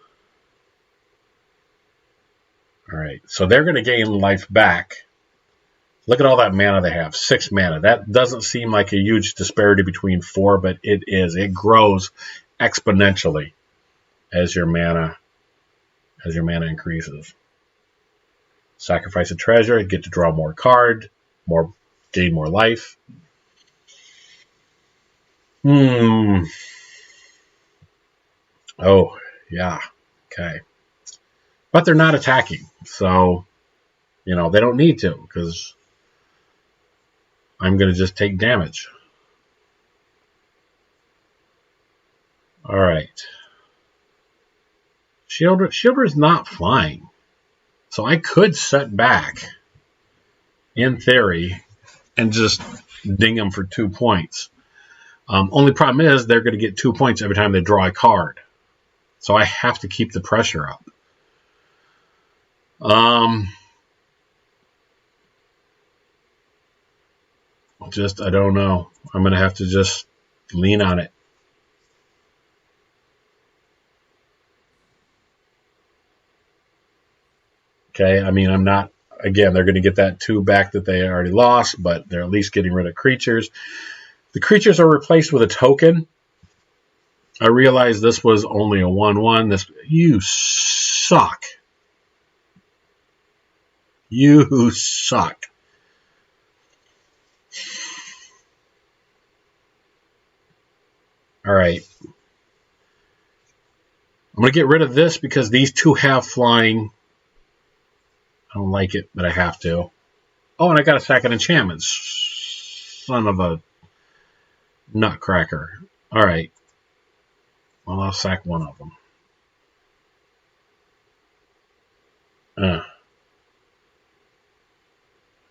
All right, so they're going to gain life back. Look at all that mana they have, 6 mana. That doesn't seem like a huge disparity between 4, but it is. It grows exponentially as your mana increases. Sacrifice a treasure, get to draw more card, gain more life. Oh, yeah. Okay. But they're not attacking, so they don't need to, because I'm going to just take damage. All right. Shieldred's not flying. So I could set back, in theory, and just ding them for 2 points. Only problem is they're going to get 2 points every time they draw a card. So I have to keep the pressure up. I don't know. I'm going to have to just lean on it. Okay, I mean, I'm not, again, they're going to get that 2 back that they already lost, but they're at least getting rid of creatures. The creatures are replaced with a token. I realize this was only a 1/1. You suck. You suck. All right. I'm going to get rid of this because these 2 have flying. I don't like it, but I have to. Oh, and I got a sack of enchantments. Son of a nutcracker. All right. Well, I'll sack one of them.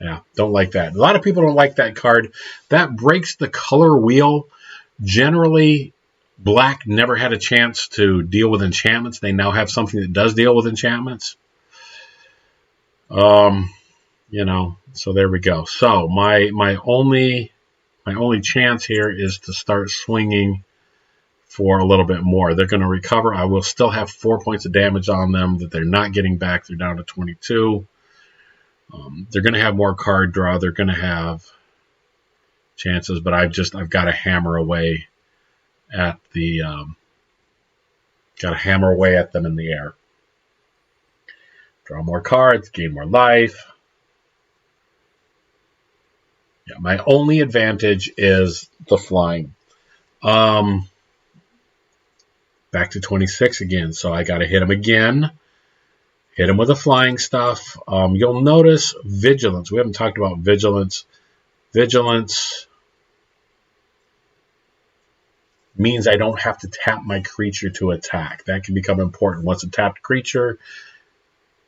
Yeah, don't like that. A lot of people don't like that card. That breaks the color wheel. Generally, black never had a chance to deal with enchantments. They now have something that does deal with enchantments. So there we go. So my only chance here is to start swinging for a little bit more. They're going to recover. I will still have 4 points of damage on them that they're not getting back. They're down to 22. They're going to have more card draw. They're going to have chances, but I've got to hammer away at them in the air. Draw more cards, gain more life. Yeah, my only advantage is the flying. Back to 26 again, so I got to hit him again. Hit him with the flying stuff. You'll notice vigilance. We haven't talked about vigilance. Vigilance means I don't have to tap my creature to attack. That can become important. Once a tapped creature,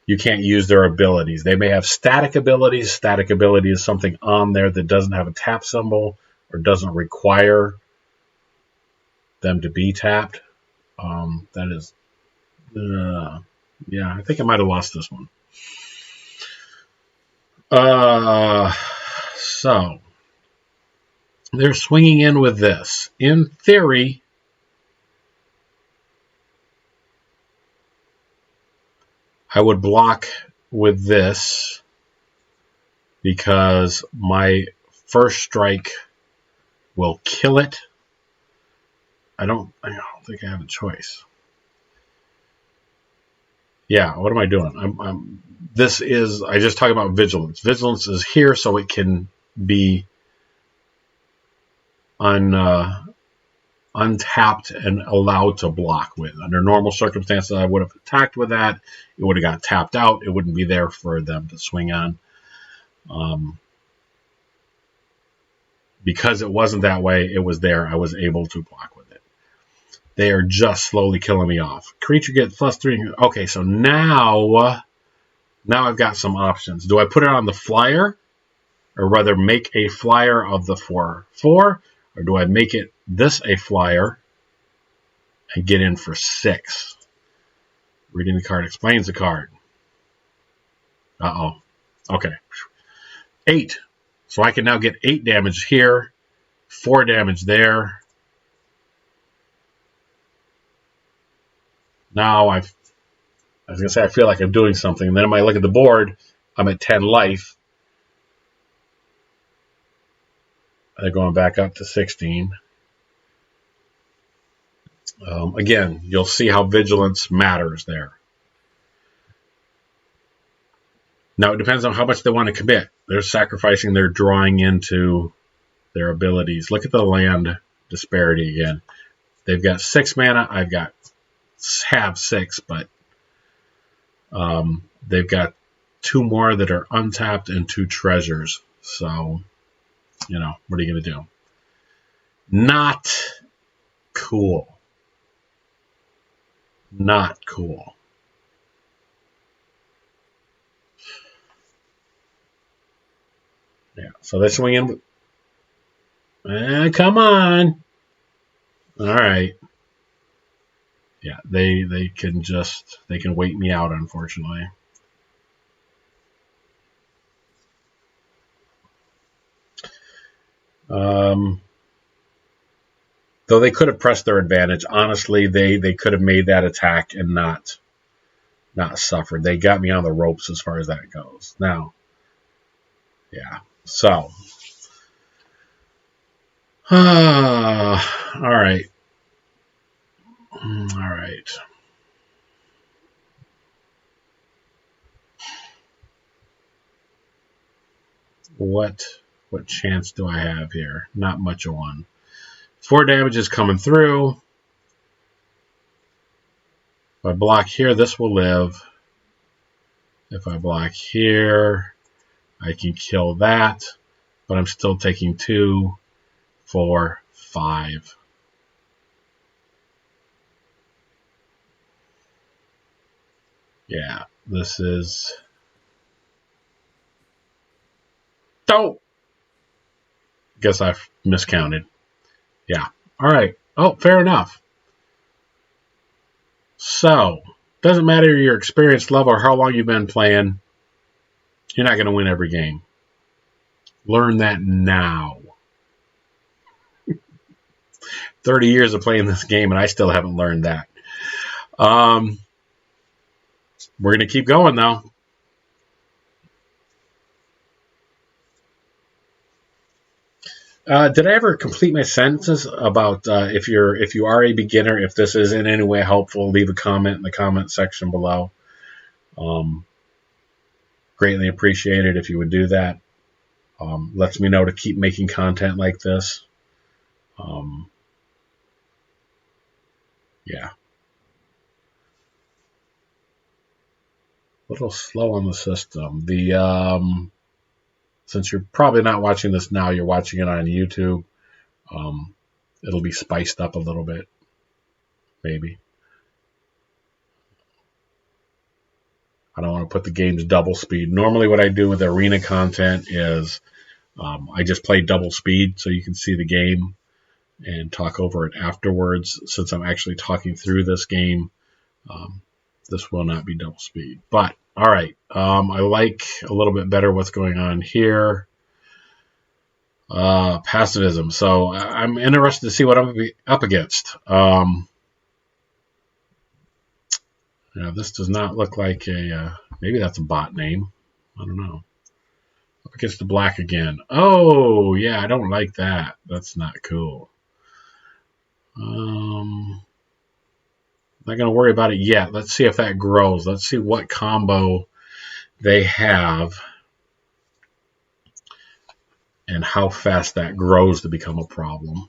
you can't use their abilities. They may have static abilities. Static ability is something on there that doesn't have a tap symbol or doesn't require them to be tapped. That is, yeah, I think I might have lost this one. So they're swinging in with this. In theory, I would block with this because my first strike will kill it. I don't think I have a choice. Yeah, what am I doing? I just talked about vigilance. Vigilance is here so it can be untapped and allowed to block with. Under normal circumstances, I would have attacked with that. It would have got tapped out. It wouldn't be there for them to swing on. Because it wasn't that way, it was there. I was able to block with it. They are just slowly killing me off. Creature gets +3. Okay, so now I've got some options. Do I put it on the flyer, or rather make a flyer of the 4/4, or do I make it this a flyer and get in for 6? Reading the card explains the card. Okay. 8. So I can now get 8 damage here, 4 damage there. Now I was going to say I feel like I'm doing something. And then when I look at the board, I'm at 10 life. They're going back up to 16. Again, you'll see how vigilance matters there. Now, it depends on how much they want to commit. They're sacrificing their drawing into their abilities. Look at the land disparity again. They've got 6 mana. I've got have 6, but they've got 2 more that are untapped and 2 treasures. So, what are you going to do? Not cool. Not cool. Yeah, so they swing in. Come on. All right. Yeah, they can wait me out, unfortunately. Though they could have pressed their advantage. Honestly, they could have made that attack and not suffered. They got me on the ropes as far as that goes. Now, yeah. So, all right. All right. What chance do I have here? Not much of one. 4 damage is coming through. If I block here, this will live. If I block here, I can kill that, but I'm still taking 2, 4, 5. Yeah, this is... Oh! Guess I've miscounted. Yeah. All right. Oh, fair enough. So, doesn't matter your experience level or how long you've been playing, you're not going to win every game. Learn that now. 30 years of playing this game, and I still haven't learned that. We're going to keep going, though. Did I ever complete my sentences about if you are a beginner, if this is in any way helpful, leave a comment in the comment section below. Greatly appreciated if you would do that. Lets me know to keep making content like this. Yeah. A little slow on the system. Since you're probably not watching this now, you're watching it on YouTube. It'll be spiced up a little bit, maybe. I don't want to put the games double speed. Normally what I do with arena content is I just play double speed so you can see the game and talk over it afterwards. Since I'm actually talking through this game, this will not be double speed. But, all right, I like a little bit better what's going on here. Passivism. So I'm interested to see what I'm going to be up against. This does not look like a... maybe that's a bot name. I don't know. Up against the black again. Oh, yeah, I don't like that. That's not cool. Not going to worry about it yet. Let's see if that grows. Let's see what combo they have and how fast that grows to become a problem.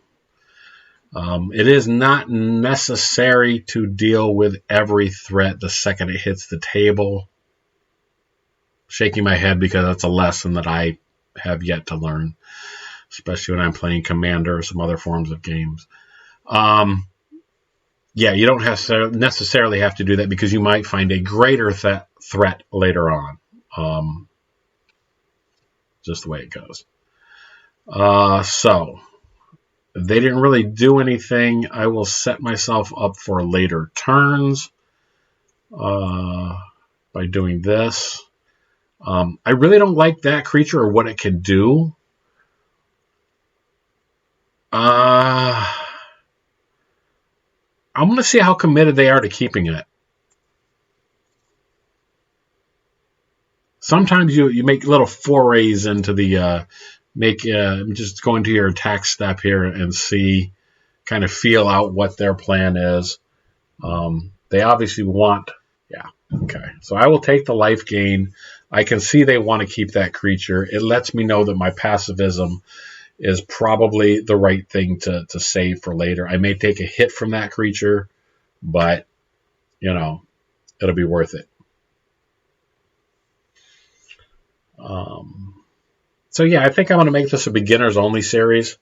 It is not necessary to deal with every threat the second it hits the table. Shaking my head because that's a lesson that I have yet to learn, especially when I'm playing Commander or some other forms of games. Yeah, you don't necessarily have to do that because you might find a greater threat later on. Just the way it goes. So, if they didn't really do anything, I will set myself up for later turns by doing this. I really don't like that creature or what it can do. I'm going to see how committed they are to keeping it. Sometimes you make little forays into the just go into your attack step here and see, kind of feel out what their plan is. They obviously want, yeah, okay. So I will take the life gain. I can see they want to keep that creature. It lets me know that my pacifism is probably the right thing to save for later. I may take a hit from that creature, but, it'll be worth it. So, yeah, I think I'm going to make this a beginners-only series.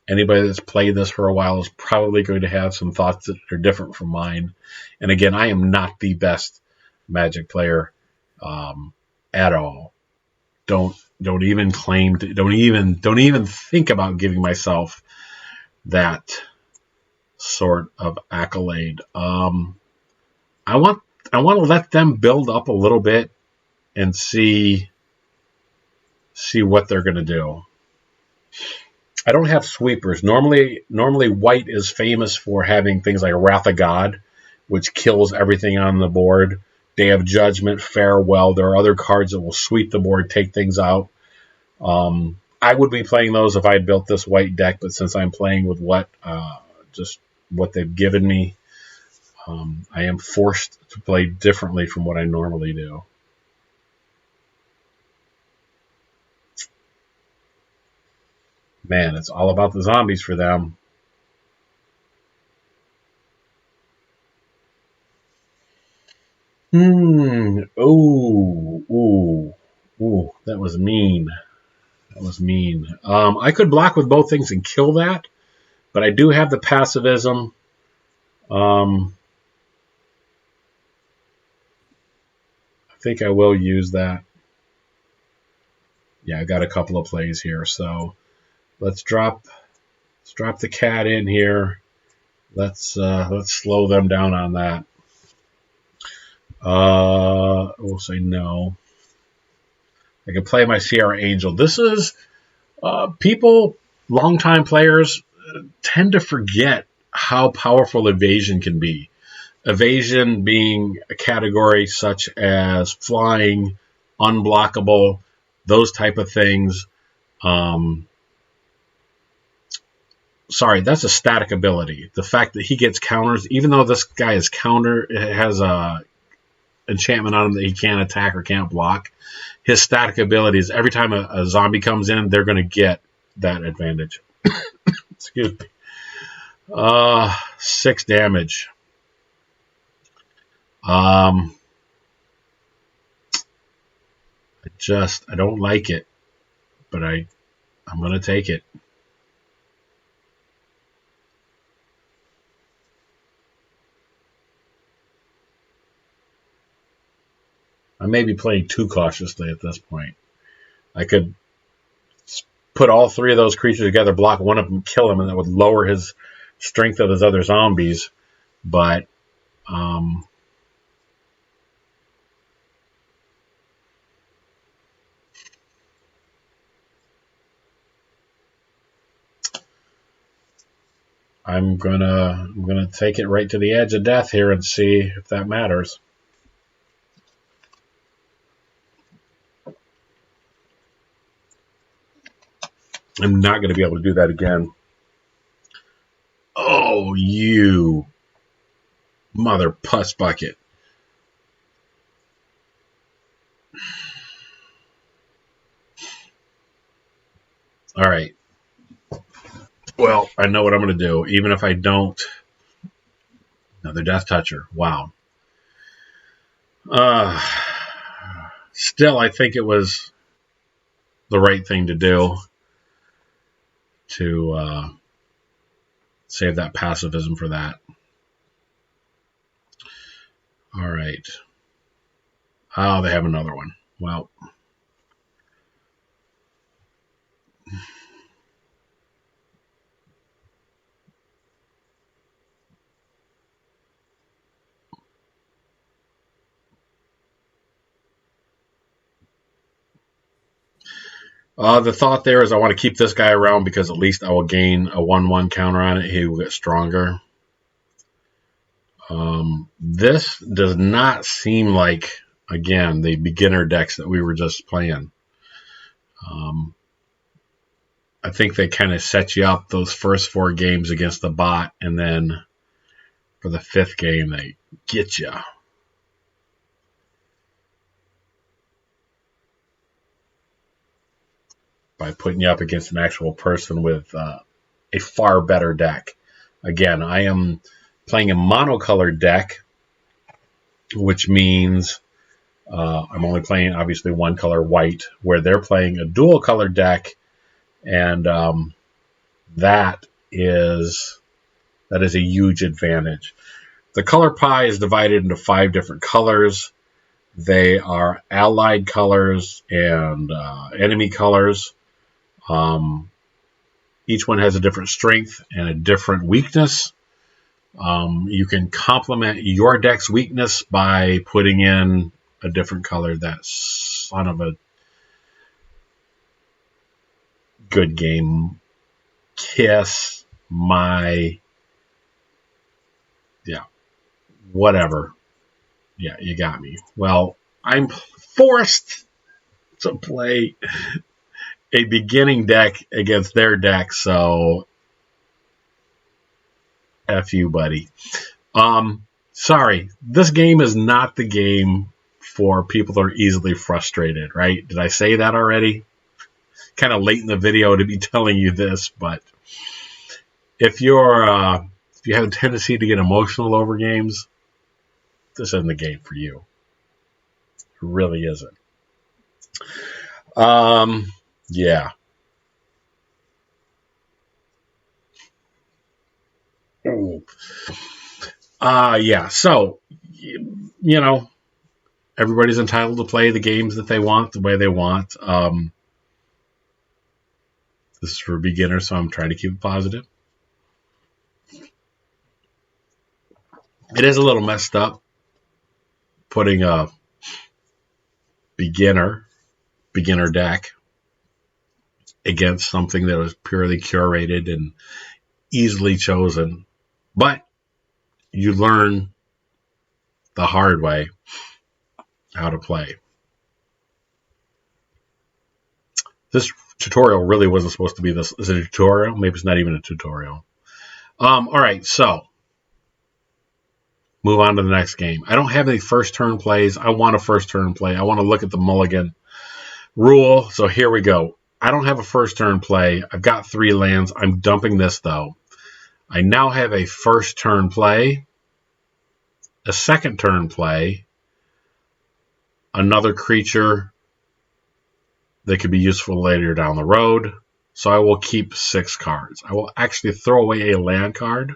Anybody that's played this for a while is probably going to have some thoughts that are different from mine. And, again, I am not the best Magic player at all. Don't even claim to, don't even think about giving myself that sort of accolade. I want to let them build up a little bit and see what they're going to do. I don't have sweepers. Normally white is famous for having things like Wrath of God, which kills everything on the board. Day of Judgment, Farewell. There are other cards that will sweep the board, take things out. I would be playing those if I had built this white deck, but since I'm playing with what they've given me, I am forced to play differently from what I normally do. Man, it's all about the zombies for them. Ooh, that was mean. I could block with both things and kill that, but I do have the pacifism. I think I will use that. Yeah, I got a couple of plays here, so let's drop the cat in here. Let's slow them down on that. We'll say no. I can play my Sierra Angel. This is people, longtime players, tend to forget how powerful evasion can be. Evasion being a category such as flying, unblockable, those type of things. Sorry, that's a static ability. The fact that he gets counters, even though this guy is has a enchantment on him that he can't attack or can't block, his static ability is every time a zombie comes in, they're going to get that advantage. Excuse me. 6 damage. I don't like it, but I'm going to take it. I may be playing too cautiously at this point. I could put all 3 of those creatures together, block one of them, kill him, and that would lower his strength of his other zombies. But I'm gonna take it right to the edge of death here and see if that matters. I'm not going to be able to do that again. Oh, you mother puss bucket. All right. Well, I know what I'm going to do, even if I don't. Another Death Toucher. Wow. Still, I think it was the right thing to do to save that pacifism for that. All right. Oh, they have another one. Well. The thought there is I want to keep this guy around because at least I will gain a 1/1 counter on it. He will get stronger. This does not seem like, again, the beginner decks that we were just playing. I think they kind of set you up those first 4 games against the bot, and then for the 5th game, they get you. By putting you up against an actual person with a far better deck. Again, I am playing a monocolored deck, which means I'm only playing, obviously, one color, white, where they're playing a dual color deck, and that is a huge advantage. The color pie is divided into 5 different colors. They are allied colors and enemy colors. Each one has a different strength and a different weakness. You can complement your deck's weakness by putting in a different color. That son of a good game. Kiss my... Yeah. Whatever. Yeah, you got me. Well, I'm forced to play a beginning deck against their deck, so F you, buddy. Sorry, this game is not the game for people that are easily frustrated, right? Did I say that already? Kind of late in the video to be telling you this, but if you have a tendency to get emotional over games, this isn't the game for you. It really isn't. Yeah. Yeah. So, you know, everybody's entitled to play the games that they want the way they want. This is for beginners, so I'm trying to keep it positive. It is a little messed up putting a beginner deck against something that was purely curated and easily chosen. But you learn the hard way how to play. This tutorial really wasn't supposed to be this. Is it a tutorial? Maybe it's not even a tutorial. All right, so move on to the next game. I don't have any first turn plays. I want a first turn play. I want to look at the mulligan rule. So here we go. I don't have a first turn play. I've got 3 lands. I'm dumping this, though. I now have a first turn play, a second turn play, another creature that could be useful later down the road. So I will keep 6 cards. I will actually throw away a land card.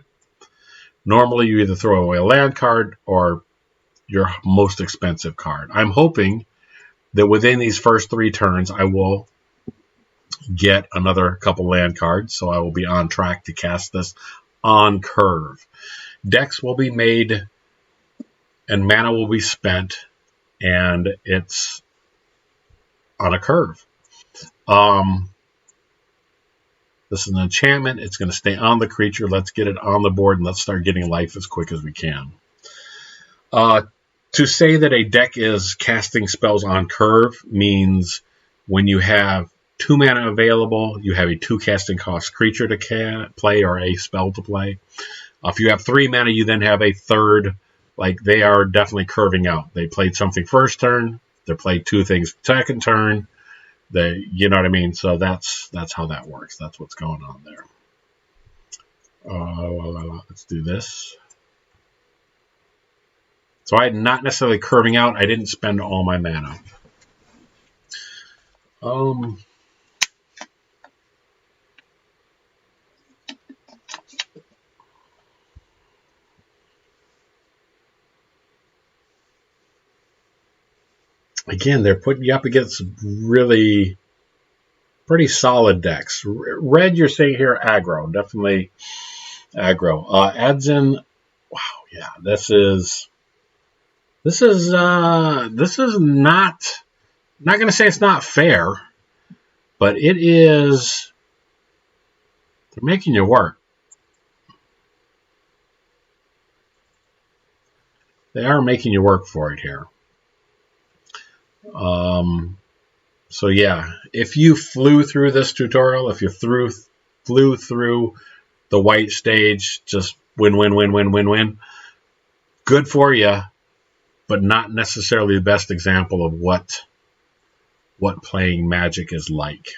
Normally, you either throw away a land card or your most expensive card. I'm hoping that within these first 3 turns, I will get another couple land cards, so I will be on track to cast this on curve. Decks will be made and mana will be spent, and it's on a curve. This is an enchantment. It's going to stay on the creature. Let's get it on the board, and let's start getting life as quick as we can. To say that a deck is casting spells on curve means when you have 2 mana available, you have a 2 casting cost creature to play or a spell to play. If you have 3 mana, you then have a third. Like, they are definitely curving out. They played something first turn. They played 2 things second turn. You know what I mean? So that's how that works. That's what's going on there. Let's do this. So I'm not necessarily curving out. I didn't spend all my mana. Again, they're putting you up against really pretty solid decks. Red, you're saying here, aggro. Definitely aggro. Adds in, wow, yeah, this is not going to say it's not fair, but it is, they're making you work. They are making you work for it here. So yeah, if you flew through this tutorial, if you flew through the white stage, just win. Good for you, but not necessarily the best example of what playing Magic is like.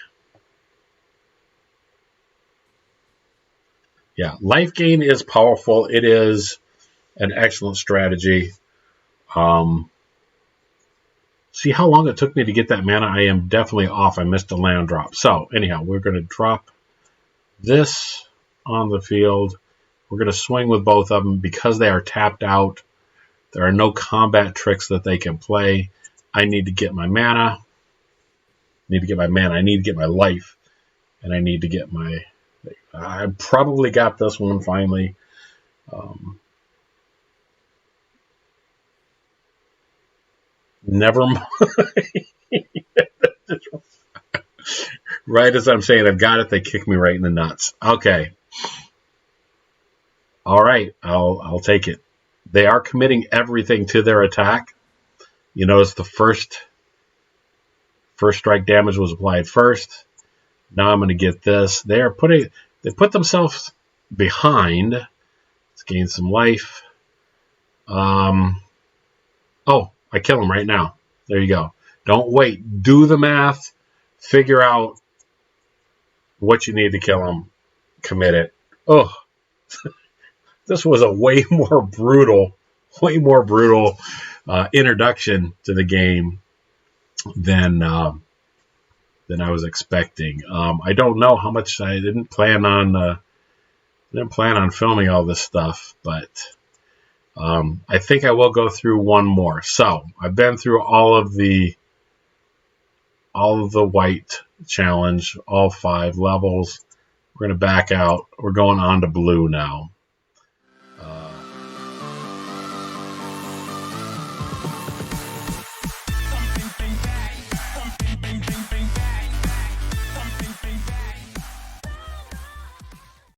Yeah, life gain is powerful. It is an excellent strategy. See how long it took me to get that mana? I am definitely off. I missed a land drop. So anyhow, we're going to drop this on the field. We're going to swing with both of them because they are tapped out. There are no combat tricks that they can play. I need to get my mana. I need to get my life. And I need to get my... I probably got this one finally. Never mind. Right as I'm saying I've got it, they kick me right in the nuts. Okay. All right, I'll take it. They are committing everything to their attack. You notice the first strike damage was applied first. Now I'm going to get this. They put themselves behind. Let's gain some life. Oh, I kill them right now. There you go. Don't wait. Do the math. Figure out what you need to kill them. Commit it. Oh, this was a way more brutal introduction to the game than I was expecting. I don't know how much. I didn't plan on filming all this stuff, but I think I will go through one more. So I've been through all of the white challenge, all 5 levels. We're going to back out. We're going on to blue now.